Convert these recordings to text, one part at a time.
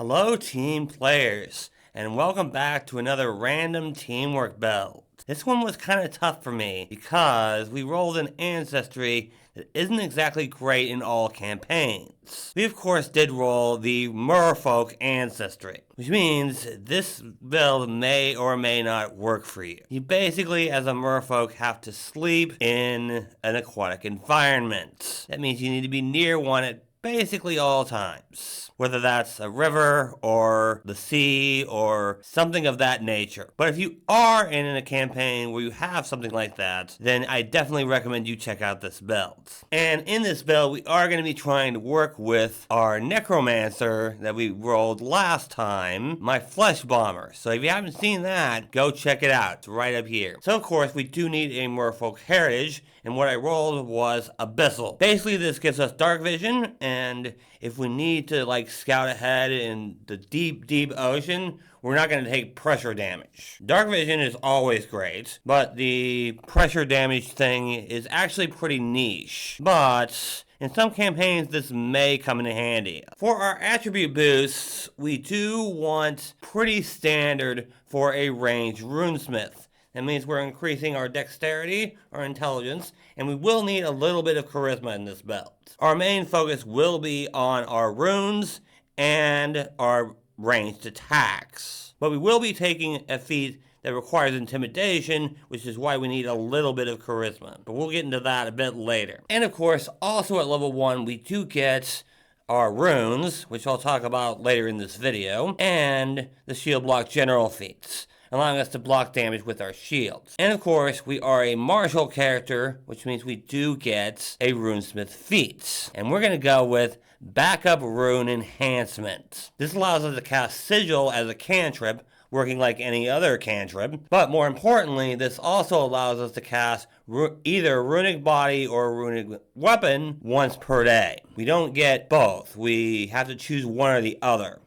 Hello team players, and welcome back to another random teamwork build. This one was kind of tough for me because we rolled an ancestry that isn't exactly great in all campaigns. We of course did roll the Merfolk ancestry, which means this build may or may not work for you. You basically, as a Merfolk, have to sleep in an aquatic environment. That means you need to be near one at basically all times, whether that's a river or the sea or something of that nature. But if you are in a campaign where you have something like that, then I definitely recommend you check out this build. And in this build, we are going to be trying to work with our necromancer that we rolled last time, my flesh bomber. So if you haven't seen that, go check it out. It's right up here. So of course, we do need a Merfolk heritage, and what I rolled was Abyssal. Basically, this gives us dark vision, and if we need to scout ahead in the deep ocean, we're not going to take pressure damage. Dark vision is always great, but the pressure damage thing is actually pretty niche. But in some campaigns, this may come in handy. For our attribute boosts, we do want pretty standard for a ranged runesmith. That means we're increasing our dexterity, our intelligence, and we will need a little bit of charisma in this build. Our main focus will be on our runes and our ranged attacks. But we will be taking a feat that requires intimidation, which is why we need a little bit of charisma. But we'll get into that a bit later. And of course, also at level 1, we do get our runes, which I'll talk about later in this video, and the shield block general feats, allowing us to block damage with our shields. And of course, we are a martial character, which means we do get a runesmith feat. And we're going to go with backup rune enhancement. This allows us to cast sigil as a cantrip, working like any other cantrip. But more importantly, this also allows us to cast either runic body or runic weapon once per day. We don't get both. We have to choose one or the other.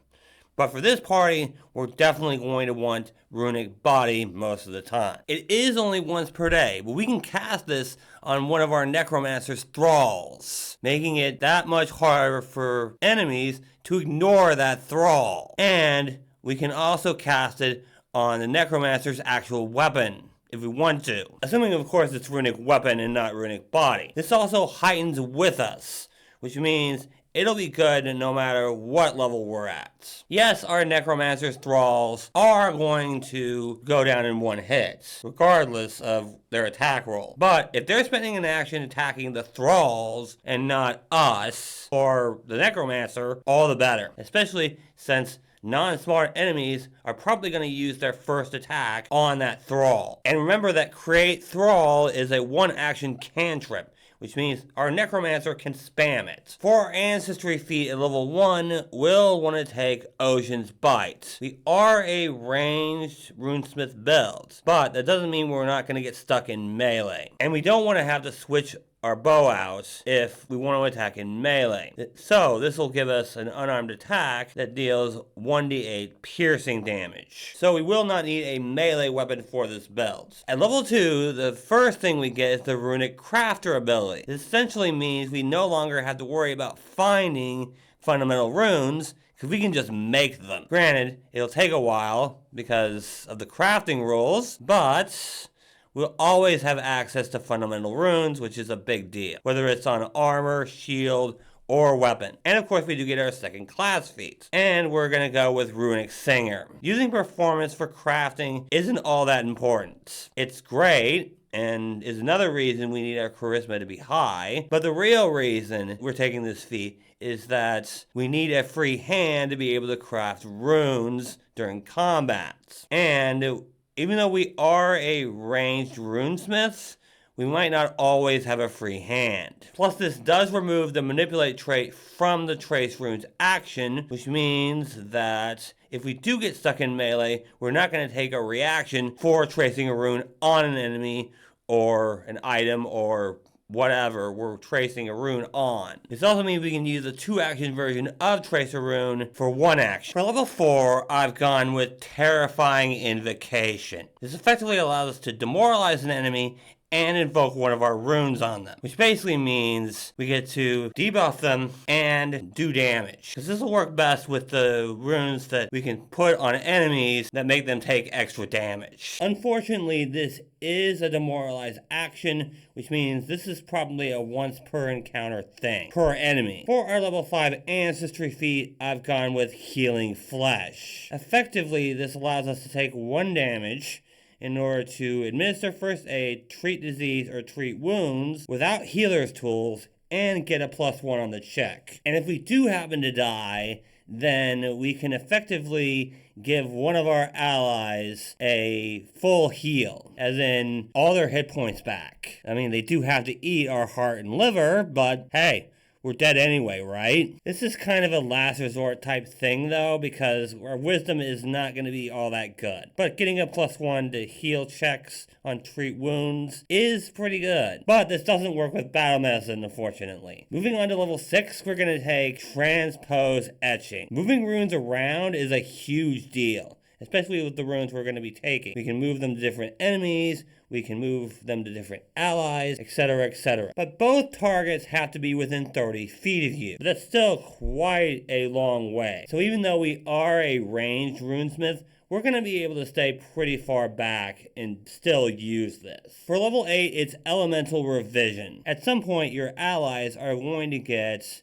But for this party, we're definitely going to want runic body most of the time. It is only once per day, but we can cast this on one of our necromancer's thralls, making it that much harder for enemies to ignore that thrall. And we can also cast it on the necromancer's actual weapon, if we want to. Assuming, of course, it's runic weapon and not runic body. This also heightens with us, which means it'll be good no matter what level we're at. Yes, our necromancer's thralls are going to go down in one hit, regardless of their attack roll. But if they're spending an action attacking the thralls and not us, or the necromancer, all the better. Especially since non-smart enemies are probably going to use their first attack on that thrall. And remember that create thrall is a one-action cantrip, which means our necromancer can spam it. For our ancestry feat at level 1, we'll want to take Ocean's Bite. We are a ranged runesmith build, but that doesn't mean we're not going to get stuck in melee. And we don't want to have to switch our bow out if we want to attack in melee. So this will give us an unarmed attack that deals 1d8 piercing damage. So we will not need a melee weapon for this build. At level 2, the first thing we get is the runic crafter ability. This essentially means we no longer have to worry about finding fundamental runes, because we can just make them. Granted, it'll take a while because of the crafting rules, but we'll always have access to fundamental runes, which is a big deal, whether it's on armor, shield, or weapon. And of course, we do get our second class feats. And we're going to go with Runic Singer. Using performance for crafting isn't all that important. It's great, and is another reason we need our charisma to be high. But the real reason we're taking this feat is that we need a free hand to be able to craft runes during combat. And even though we are a ranged runesmith, we might not always have a free hand. Plus, this does remove the manipulate trait from the trace runes action, which means that if we do get stuck in melee, we're not going to take a reaction for tracing a rune on an enemy or an item or whatever we're tracing a rune on. This also means we can use the 2-action version of Trace a Rune for 1 action. For level 4, I've gone with Terrifying Invocation. This effectively allows us to demoralize an enemy and invoke one of our runes on them, which basically means we get to debuff them and do damage. Because this will work best with the runes that we can put on enemies that make them take extra damage. Unfortunately, this is a demoralize action, which means this is probably a once per encounter thing, per enemy. For our level 5 ancestry feat, I've gone with Healing Flesh. Effectively, this allows us to take 1 damage in order to administer first aid, treat disease, or treat wounds without healer's tools, and get a +1 on the check. And if we do happen to die, then we can effectively give one of our allies a full heal, as in all their hit points back. I mean, they do have to eat our heart and liver, but hey, we're dead anyway, right? This is kind of a last resort type thing though, because our wisdom is not going to be all that good. But getting a +1 to heal checks on treat wounds is pretty good. But this doesn't work with battle medicine, unfortunately. Moving on to level 6, we're going to take transpose etching. Moving runes around is a huge deal, especially with the runes we're going to be taking. We can move them to different enemies, we can move them to different allies, etc., etc. But both targets have to be within 30 feet of you. But that's still quite a long way. So even though we are a ranged runesmith, we're going to be able to stay pretty far back and still use this. For level 8, it's elemental revision. At some point, your allies are going to get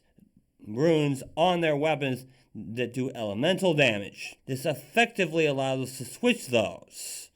runes on their weapons that do elemental damage. This effectively allows us to switch those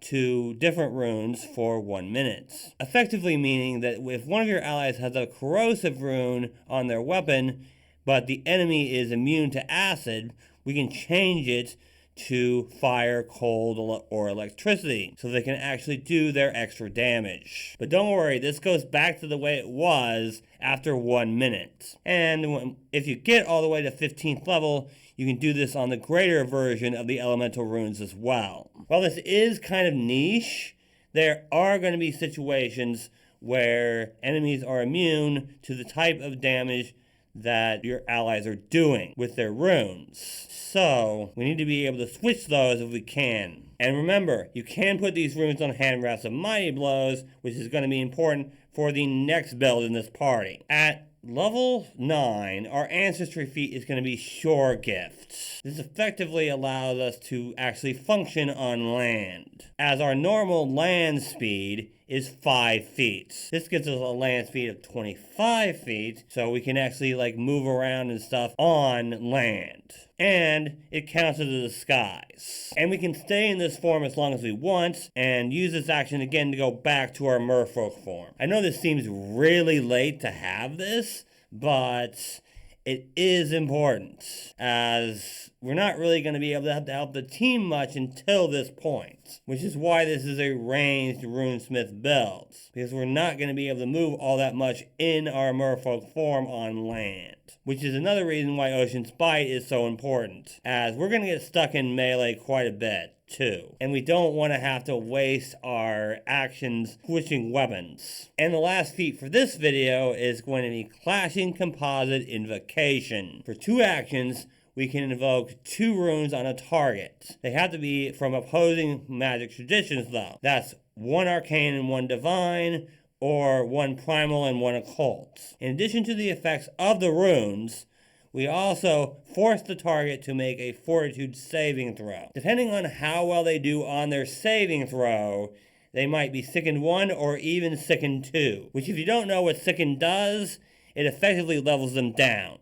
to different runes for 1 minute. Effectively meaning that if one of your allies has a corrosive rune on their weapon, but the enemy is immune to acid, we can change it to fire, cold, or electricity, so they can actually do their extra damage. But don't worry, this goes back to the way it was after 1 minute. And if you get all the way to 15th level, you can do this on the greater version of the elemental runes as well. While this is kind of niche, there are going to be situations where enemies are immune to the type of damage that your allies are doing with their runes. So we need to be able to switch those if we can. And remember, you can put these runes on Handwraps of Mighty Blows, which is going to be important for the next build in this party. At level 9, our ancestry feat is going to be Shore Gift. This effectively allows us to actually function on land, as our normal land speed is 5 feet. This gives us a land speed of 25 feet, so we can actually move around and stuff on land. And it counts as a disguise. And we can stay in this form as long as we want, and use this action again to go back to our merfolk form. I know this seems really late to have this, but it is important, as we're not really going to be able to have to help the team much until this point, which is why this is a ranged runesmith build, because we're not going to be able to move all that much in our merfolk form on land, which is another reason why Ocean Spite is so important, as we're going to get stuck in melee quite a bit too, and we don't want to have to waste our actions switching weapons. And the last feat for this video is going to be Clashing Composite Invocation. For 2 actions, we can invoke 2 runes on a target. They have to be from opposing magic traditions though. That's 1 arcane and 1 divine, or 1 primal and 1 occult. In addition to the effects of the runes, we also force the target to make a fortitude saving throw. Depending on how well they do on their saving throw, they might be sickened 1 or even sickened 2. Which, if you don't know what sicken does, it effectively levels them down,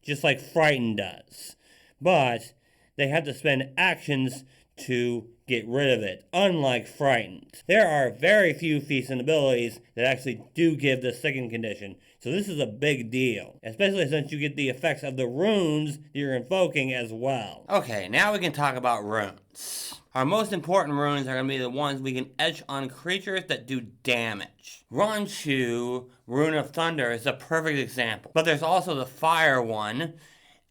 just like frighten does. But they have to spend actions to get rid of it, unlike frightened. There are very few feats and abilities that actually do give the sicken condition, so this is a big deal, especially since you get the effects of the runes that you're invoking as well. Okay, now we can talk about runes. Our most important runes are going to be the ones we can etch on creatures that do damage. Ronchu, Rune of Thunder, is a perfect example, but there's also the Fire one,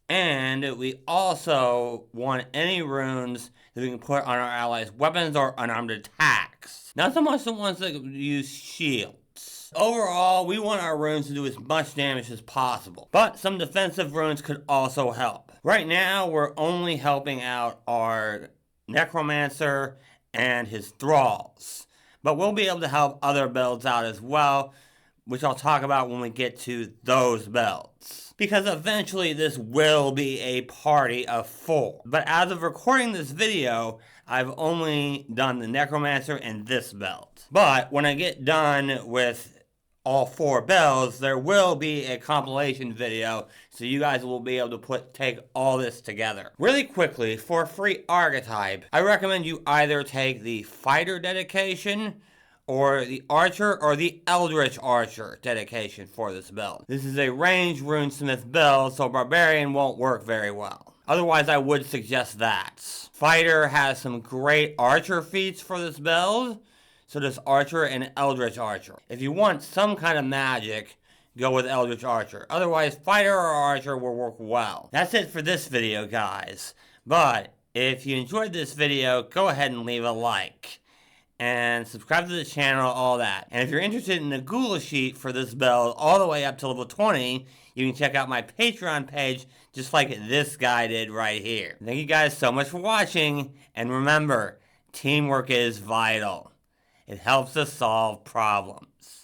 and we also want any runes that we can put on our allies' weapons or unarmed attacks. Not so much the ones that use shields. Overall, we want our runes to do as much damage as possible, but some defensive runes could also help. Right now, we're only helping out our Necromancer and his Thralls, but we'll be able to help other builds out as well, which I'll talk about when we get to those builds. Because eventually this will be a party of 4. But as of recording this video, I've only done the Necromancer and this build. But when I get done with all 4 builds, there will be a compilation video, so you guys will be able to take all this together. Really quickly, for a free archetype, I recommend you either take the Fighter dedication, or the Archer, or the Eldritch Archer dedication for this build. This is a ranged Runesmith build, so Barbarian won't work very well. Otherwise, I would suggest that. Fighter has some great Archer feats for this build, so does Archer and Eldritch Archer. If you want some kind of magic, go with Eldritch Archer. Otherwise, Fighter or Archer will work well. That's it for this video, guys. But if you enjoyed this video, go ahead and leave a like. And subscribe to the channel, all that. And if you're interested in the Gula sheet for this build all the way up to level 20, you can check out my Patreon page, just like this guy did right here. Thank you guys so much for watching, and remember, teamwork is vital. It helps us solve problems.